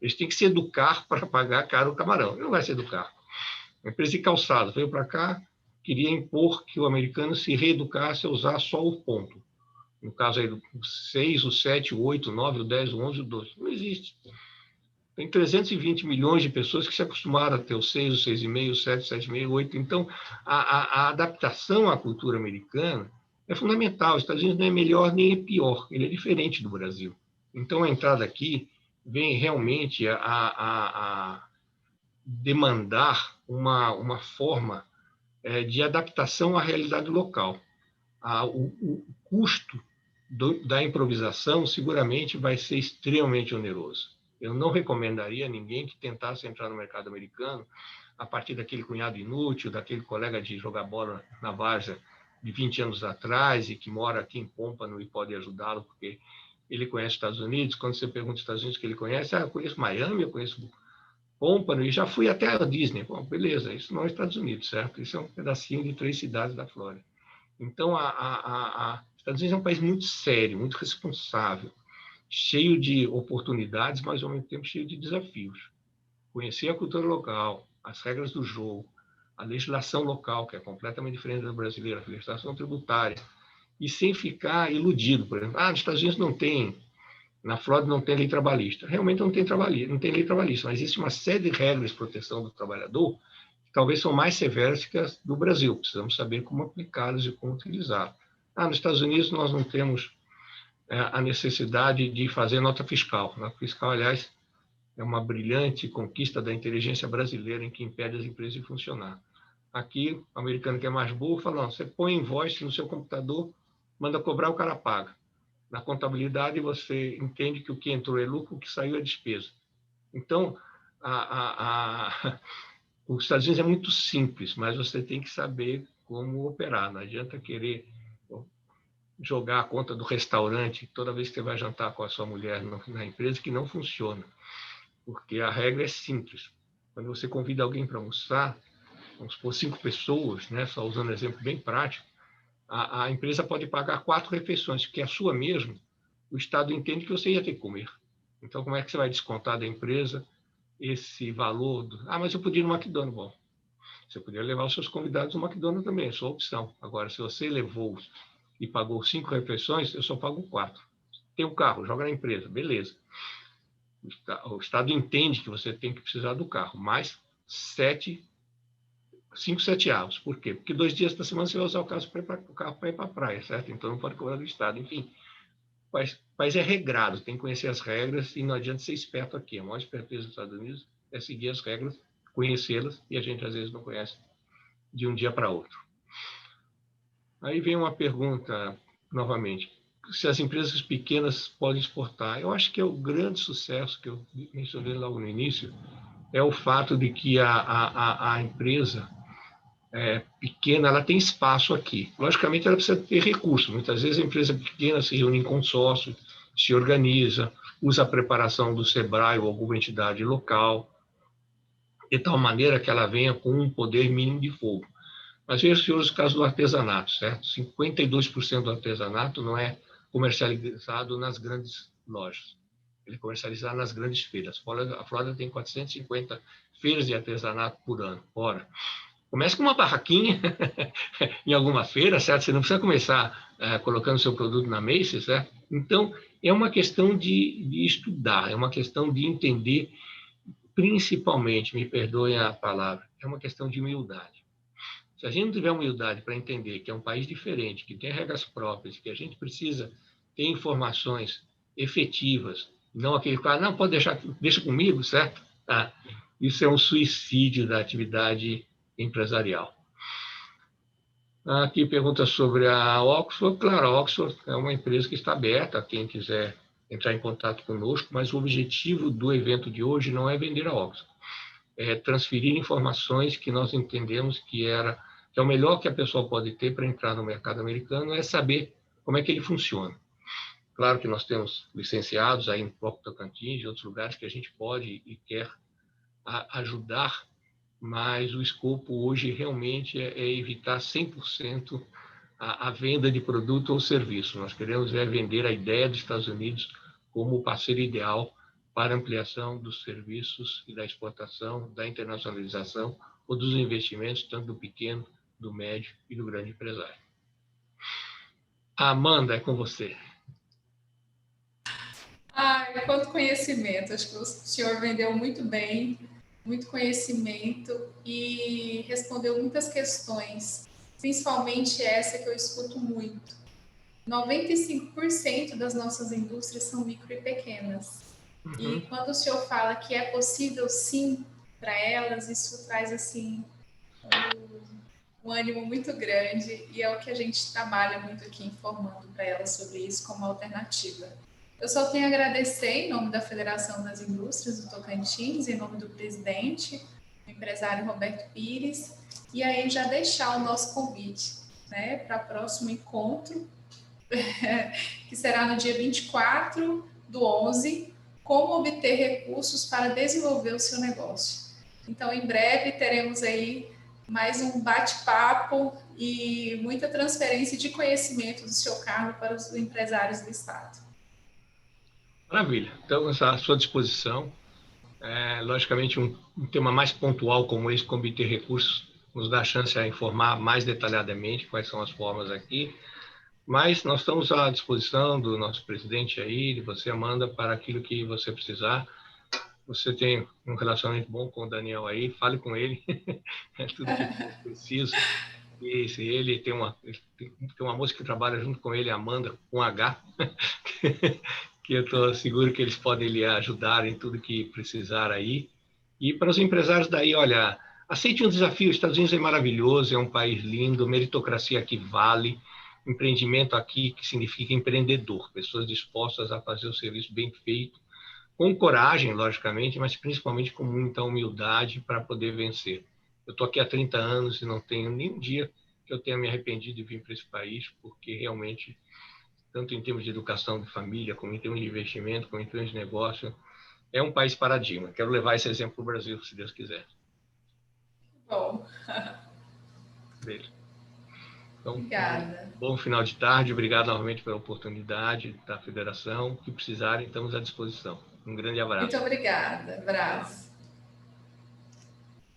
Eles têm que se educar para pagar caro o camarão. Ele não vai se educar. A empresa de calçado veio para cá, queria impor que o americano se reeducasse a usar só o ponto. No caso aí, o 6, o 7, o 8, o 9, o 10, o 11, o 12. Não existe. Tem 320 milhões de pessoas que se acostumaram a ter o 6, o 6,5, o 7, o 7,5, o 8. Então, a adaptação à cultura americana é fundamental. Os Estados Unidos não é melhor nem é pior. Ele é diferente do Brasil. Então, a entrada aqui vem realmente a demandar uma forma de adaptação à realidade local. O custo da improvisação seguramente vai ser extremamente oneroso. Eu não recomendaria a ninguém que tentasse entrar no mercado americano a partir daquele cunhado inútil, daquele colega de jogar bola na várzea de 20 anos atrás e que mora aqui em Pompano e pode ajudá-lo porque ele conhece os Estados Unidos. Quando você pergunta os Estados Unidos que ele conhece, eu conheço Miami, eu conheço Pompano e já fui até a Disney. Bom, beleza, isso não é Estados Unidos, certo? Isso é um pedacinho de 3 cidades da Flórida. Então, Estados Unidos é um país muito sério, muito responsável, cheio de oportunidades, mas ao mesmo tempo cheio de desafios. Conhecer a cultura local, as regras do jogo, a legislação local, que é completamente diferente da brasileira, a legislação tributária, e sem ficar iludido. Por exemplo, nos Estados Unidos não tem, na Flórida não tem lei trabalhista. Realmente não tem lei trabalhista, mas existe uma série de regras de proteção do trabalhador que talvez são mais severas que as do Brasil. Precisamos saber como aplicá-las e como utilizá-las. Nos Estados Unidos nós não temos a necessidade de fazer nota fiscal. A nota fiscal, aliás, é uma brilhante conquista da inteligência brasileira em que impede as empresas de funcionar. Aqui, o americano que é mais burro fala, não, você põe invoice no seu computador, manda cobrar, o cara paga. Na contabilidade, você entende que o que entrou é lucro, o que saiu é despesa. Então, os Estados Unidos é muito simples, mas você tem que saber como operar. Não adianta querer jogar a conta do restaurante toda vez que você vai jantar com a sua mulher na empresa, que não funciona. Porque a regra é simples. Quando você convida alguém para almoçar, vamos supor 5 pessoas, né, só usando um exemplo bem prático, a empresa pode pagar 4 refeições, que é a sua mesmo, o Estado entende que você ia ter que comer. Então, como é que você vai descontar da empresa esse valor? Mas eu podia ir no McDonald's. Bom, você poderia levar os seus convidados no McDonald's também, é sua opção. Agora, se você levou e pagou 5 refeições, eu só pago 4. Tem um carro, joga na empresa, beleza. O Estado entende que você tem que precisar do carro, mais 5, 7 avos. Por quê? Porque 2 dias da semana você vai usar o carro para ir para a praia, certo? Então não pode cobrar do Estado. Enfim, o país é regrado, tem que conhecer as regras e não adianta ser esperto aqui. A maior esperteza dos Estados Unidos é seguir as regras, conhecê-las, e a gente às vezes não conhece de um dia para outro. Aí vem uma pergunta, novamente, se as empresas pequenas podem exportar. Eu acho que é o grande sucesso que eu mencionei logo no início, é o fato de que a empresa pequena, ela tem espaço aqui. Logicamente, ela precisa ter recursos. Muitas vezes a empresa pequena se reúne em consórcio, se organiza, usa a preparação do SEBRAE ou alguma entidade local, de tal maneira que ela venha com um poder mínimo de fogo. Mas veja, senhores, o caso do artesanato, certo? 52% do artesanato não é comercializado nas grandes lojas. Ele é comercializado nas grandes feiras. A Flórida tem 450 feiras de artesanato por ano. Ora, comece com uma barraquinha em alguma feira, certo? Você não precisa começar colocando seu produto na Macy's, certo? Então, é uma questão de estudar, é uma questão de entender, principalmente, me perdoem a palavra, é uma questão de humildade. Se a gente não tiver humildade para entender que é um país diferente, que tem regras próprias, que a gente precisa ter informações efetivas, não aquele cara, não, pode deixa comigo, certo? Isso é um suicídio da atividade empresarial. Aqui pergunta sobre a Oxford. Claro, a Oxford é uma empresa que está aberta a quem quiser entrar em contato conosco, mas o objetivo do evento de hoje não é vender a Oxford, é transferir informações que nós entendemos que é o melhor que a pessoa pode ter para entrar no mercado americano, é saber como é que ele funciona. Claro que nós temos licenciados aí no próprio Tocantins e outros lugares que a gente pode e quer ajudar, mas o escopo hoje realmente é evitar 100% a venda de produto ou serviço. Nós queremos vender a ideia dos Estados Unidos como o parceiro ideal para ampliação dos serviços e da exportação, da internacionalização ou dos investimentos, tanto do pequeno, do médio e do grande empresário. Amanda, é com você.
Quanto conhecimento, acho que o senhor vendeu muito bem, muito conhecimento e respondeu muitas questões, principalmente essa que eu escuto muito. 95% das nossas indústrias são micro e pequenas. E quando o senhor fala que é possível sim para elas, isso traz assim um ânimo muito grande e é o que a gente trabalha muito aqui informando para elas sobre isso como alternativa. Eu só tenho a agradecer em nome da Federação das Indústrias do Tocantins, em nome do presidente, o empresário Roberto Pires, e aí já deixar o nosso convite, né, para o próximo encontro, que será no dia 24/11, como obter recursos para desenvolver o seu negócio. Então, em breve, teremos aí mais um bate-papo e muita transferência de conhecimento do seu Carlos para os empresários do Estado.
Maravilha. Então, à sua disposição. Logicamente, um tema mais pontual como esse, como obter recursos, nos dá a chance a informar mais detalhadamente quais são as formas aqui. Mas nós estamos à disposição do nosso presidente aí, de você, Amanda, para aquilo que você precisar. Você tem um relacionamento bom com o Daniel aí, fale com ele, é tudo que for preciso. E se ele tem uma moça que trabalha junto com ele, Amanda, com H, que eu estou seguro que eles podem lhe ajudar em tudo que precisar aí. E para os empresários daí, olha, aceite um desafio, os Estados Unidos é maravilhoso, é um país lindo, meritocracia aqui vale, empreendimento aqui que significa empreendedor, pessoas dispostas a fazer o serviço bem feito, com coragem, logicamente, mas principalmente com muita humildade para poder vencer. Eu estou aqui há 30 anos e não tenho nenhum dia que eu tenha me arrependido de vir para esse país, porque realmente, tanto em termos de educação de família, como em termos de investimento, como em termos de negócio, é um país paradigma. Quero levar esse exemplo para o Brasil, se Deus quiser.
Bom.
Beleza. Então,
obrigada.
Bom final de tarde. Obrigado novamente pela oportunidade da Federação. O que precisarem, estamos à disposição. Um grande abraço.
Muito obrigada. Abraço.